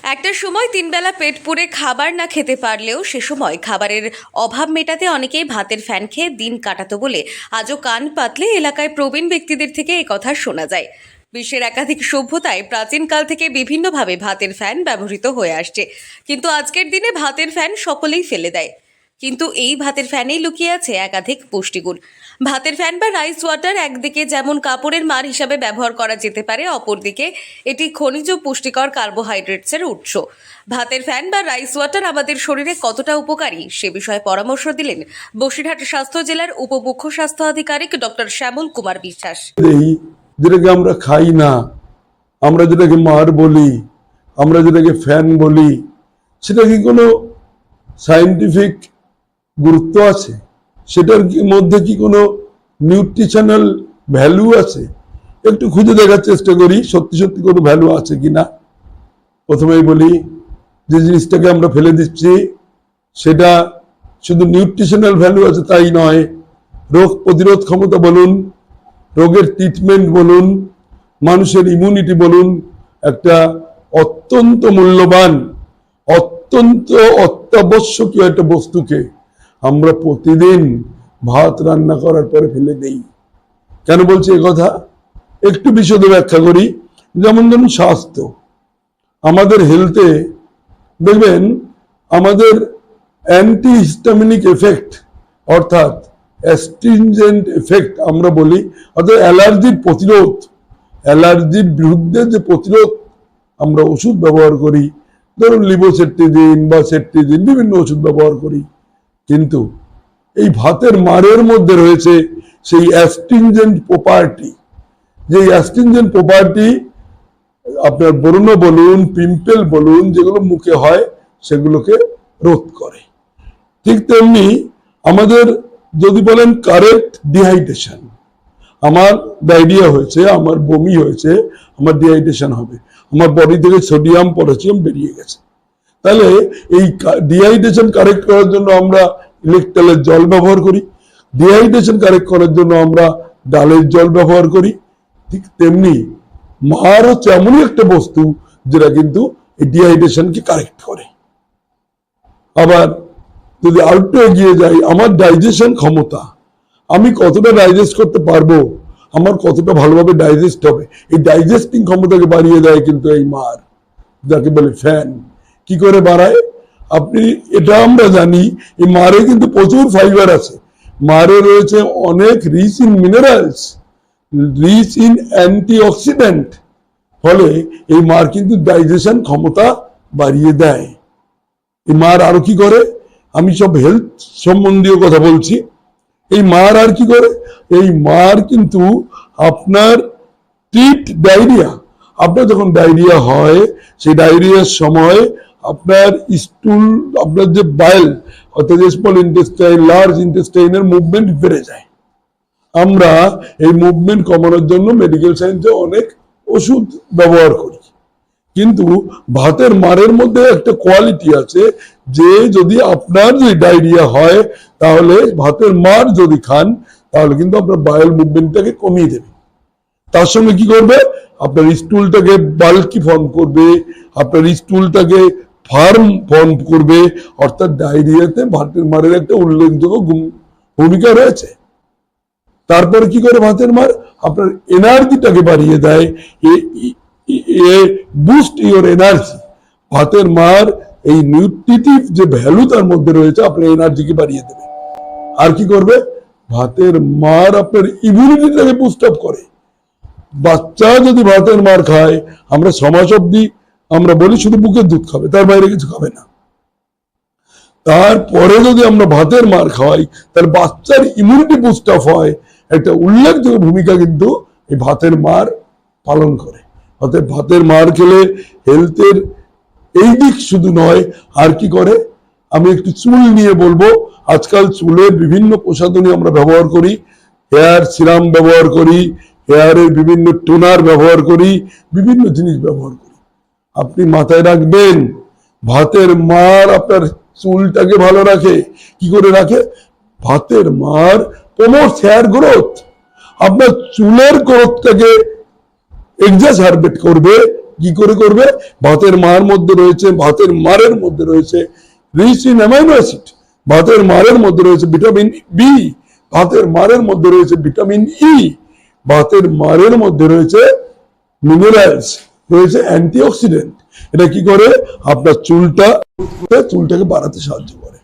একটা সময় তিনবেলা পেট পুরে খাবার না খেতে পারলেও সে সময় খাবারের অভাব মেটাতে অনেকেই ভাতের ফ্যান খেয়ে দিন কাটাতো বলে আজও কান পাতলে এলাকায় প্রবীণ ব্যক্তিদের থেকে কথা শোনা যায়। বিশ্বের একাধিক সভ্যতায় প্রাচীনকাল থেকে বিভিন্নভাবে ভাতের ফ্যান ব্যবহৃত হয়ে আসছে, কিন্তু আজকের দিনে ভাতের ফ্যান সকলেই ফেলে দেয়। কিন্তু এই ভাতের ফ্যানেই লুকিয়ে আছে একাধিক পুষ্টিগুণ। ভাতের ফ্যান বা রাইস ওয়াটার একদিকে যেমন কাপড়ের মার হিসাবে ব্যবহার করা যেতে পারে, অপরদিকে এটি খনিজ পুষ্টিকর কার্বোহাইড্রেটসের উৎস। ভাতের ফ্যান বা রাইস ওয়াটার আমাদের শরীরে কতটা উপকারী সে বিষয়ে পরামর্শ দিলেন বসিরহাট স্বাস্থ্য জেলার উপমুখ্য স্বাস্থ্য আধিকারিক ডক্টর শ্যামল কুমার বিশ্বাস। যেটাকে আমরা খাই না, আমরা যেটাকে মার বলি, আমরা যেটাকে ফ্যান বলি, সেটা কি কোনো সায়েন্টিফিক গুরুত্ব আছে? সেটার মধ্যে কি কোনো নিউট্রিশনাল ভ্যালু আছে? একটু খুঁজে দেখার চেষ্টা করি সত্যি সত্যি কোনো ভ্যালু আছে কিনা। প্রথমেই বলি, যে জিনিসটাকে আমরা ফেলে দিচ্ছি সেটা শুধু নিউট্রিশনাল ভ্যালু আছে তাই নয়, রোগ প্রতিরোধ ক্ষমতা বলুন, রোগের ট্রিটমেন্ট বলুন, মানুষের ইমিউনিটি বলুন, একটা অত্যন্ত মূল্যবান, অত্যন্ত অত্যাবশ্যকীয় একটা বস্তুকে আমরা প্রতিদিন ভাত রান্না করার পরে ফেলে দেই। কেন বলছি এ কথা একটু বিশদে ব্যাখ্যা করি। যেমন ধরুন স্বাস্থ্য, আমাদের হেলথে দেখবেন আমাদের অ্যান্টি হিস্টামিনিক এফেক্ট অর্থাৎ অ্যাস্ট্রিনজেন্ট এফেক্ট আমরা বলি, অর্থাৎ অ্যালার্জির প্রতিরোধ, অ্যালার্জির বিরুদ্ধে যে প্রতিরোধ আমরা ওষুধ ব্যবহার করি, ধরুন লিভোসেট্রিজিন বা সেট্রিজিন, বিভিন্ন ওষুধ ব্যবহার করি, কিন্তু এই ভাতের মারের মধ্যে রয়েছে সেই অ্যাস্ট্রিনজেন্ট প্রপার্টি। যে অ্যাস্ট্রিনজেন্ট প্রপার্টি আপনার ব্রণ বলুন, পিম্পল বলুন, যেগুলো মুখে হয় সেগুলোকে রোধ করে। ঠিক তেমনি আমাদের যদি বলেন কারেক্ট ডিহাইড্রেশন, আমার ডায়রিয়া হয়েছে, আমার বমি হয়েছে, আমার ডিহাইড্রেশন হবে, আমার বডি থেকে সোডিয়াম পটাশিয়াম বেরিয়ে গেছে, তাহলে এই ডিহাইড্রেশন কারেক্ট করার জন্য আমরা ইলেকট্রলের জল ব্যবহার করি, ডিহাইড্রেশন কারেক্ট করার জন্য আমরা ডালের জল ব্যবহার করি। ঠিক তেমনি মার হচ্ছে এমনই একটা বস্তু যেটা কিন্তু এই ডিহাইড্রেশনকে কারেক্ট করে। আবার যদি আরেকটু এগিয়ে যাই, আমার ডাইজেশন ক্ষমতা, আমি কতটা ডাইজেস্ট করতে পারবো, আমার কতটা ভালোভাবে ডাইজেস্ট হবে, এই ডাইজেস্টিং ক্ষমতাকে বাড়িয়ে দেয় কিন্তু এই মার, যাকে বলে ফ্যান। কি করে বাড়ায় আপনি এটা আমরা জানি, এই মারে কিন্তু প্রচুর ফাইবার আছে, মারে রয়েছে অনেক rich in minerals, rich in antioxidant, ফলে এই মার কিন্তু ডাইজেশন ক্ষমতা বাড়িয়ে দেয়। এই মার আরো কি করে, আমি সব হেলথ সম্বন্ধীয় কথা বলছি, এই মার আর কি করে, এই মার কিন্তু আপনার ট্রিট ডায়রিয়া, আপনার যখন ডায়রিয়া হয় সেই ডায়রিয়ার সময় আপনার স্টুল, আপনার যে বাইল অর্থাৎ স্মল ইন্টেস্টাইন, লার্জ ইন্টেস্টাইনের মুভমেন্ট বেড়ে যায়। আমরা এই মুভমেন্ট কমানোর জন্য মেডিকেল সায়েন্সে অনেক ওষুধ ব্যবহার করি, কিন্তু ভাতের মারের মধ্যে একটা কোয়ালিটি আছে যে যদি আপনার যদি ডায়রিয়া হয় তাহলে ভাতের মার যদি খান তাহলে কিন্তু আপনার বায়োল মুভমেন্টটাকে কমিয়ে দেবে। তার সঙ্গে কি করবে, আপনার স্টুলটাকে বাল্কি ফর্ম করবে, আপনার স্টুলটাকে ফার্ম ফর্ম করবে, অর্থাৎ ডায়রিয়াতে ভাতের মারের একটা উল্লেখযোগ্য ভূমিকা রয়েছে। তারপরে কি করে ভাতের মার, আপনার এনার্জিটাকে বাড়িয়ে দেয়, বুস্ট ইওর এনার্জি। ভাতের মার এই নিউট্রিটিভ যে ভ্যালু তার মধ্যে রয়েছে আপনার এনার্জিকে বাড়িয়ে দেবে। আর কি করবে, ভাতের মার আপনার ইমিউনিটিটাকে বুস্ট আপ করে। বাচ্চা যদি ভাতের মার খায়, আমরা সমাজ অব্দি আমরা বলি শুধু বুকের দুধ খাবে, তার বাইরে কিছু খাবে না, তারপরে যদি আমরা ভাতের মার খাওয়াই তাহলে বাচ্চার ইমিউনিটি বুস্ট আপ হয়। একটা উল্লেখযোগ্য ভূমিকা কিন্তু এই ভাতের মার পালন করে। অর্থাৎ ভাতের মার খেলে হেলথের এই দিক শুধু নয়, আর কি করে, আমি একটু চুল নিয়ে বলবো। আজকাল চুলের বিভিন্ন প্রসাধনী আমরা ব্যবহার করি, হেয়ার সিরাম ব্যবহার করি, হেয়ারের বিভিন্ন টোনার ব্যবহার করি, বিভিন্ন জিনিস ব্যবহার করি। আপনি মাথায় রাখবেন, ভাতের মার আপনার চুলটাকে ভালো রাখে। কি করে রাখে, ভাতের মার প্রমোটস হেয়ার গ্রোথ, আপনার চুলের গ্রোথটাকে এক্সাজারবেট করবে কি করে করবে? ভাতের মার মধ্যে রয়েছে, ভাতের মারের মধ্যে রয়েছে রিচ ইন অ্যামাইনো অ্যাসিড, ভাতের মারের মধ্যে রয়েছে ভিটামিন বি, ভাতের মারের মধ্যে রয়েছে ভিটামিন ই, ভাতের মারের মধ্যে রয়েছে মিনারেলস, রয়েছে অ্যান্টিঅক্সিডেন্ট। এটা কি করে? আপনার চুলটাকে বাড়াতে সাহায্য করে।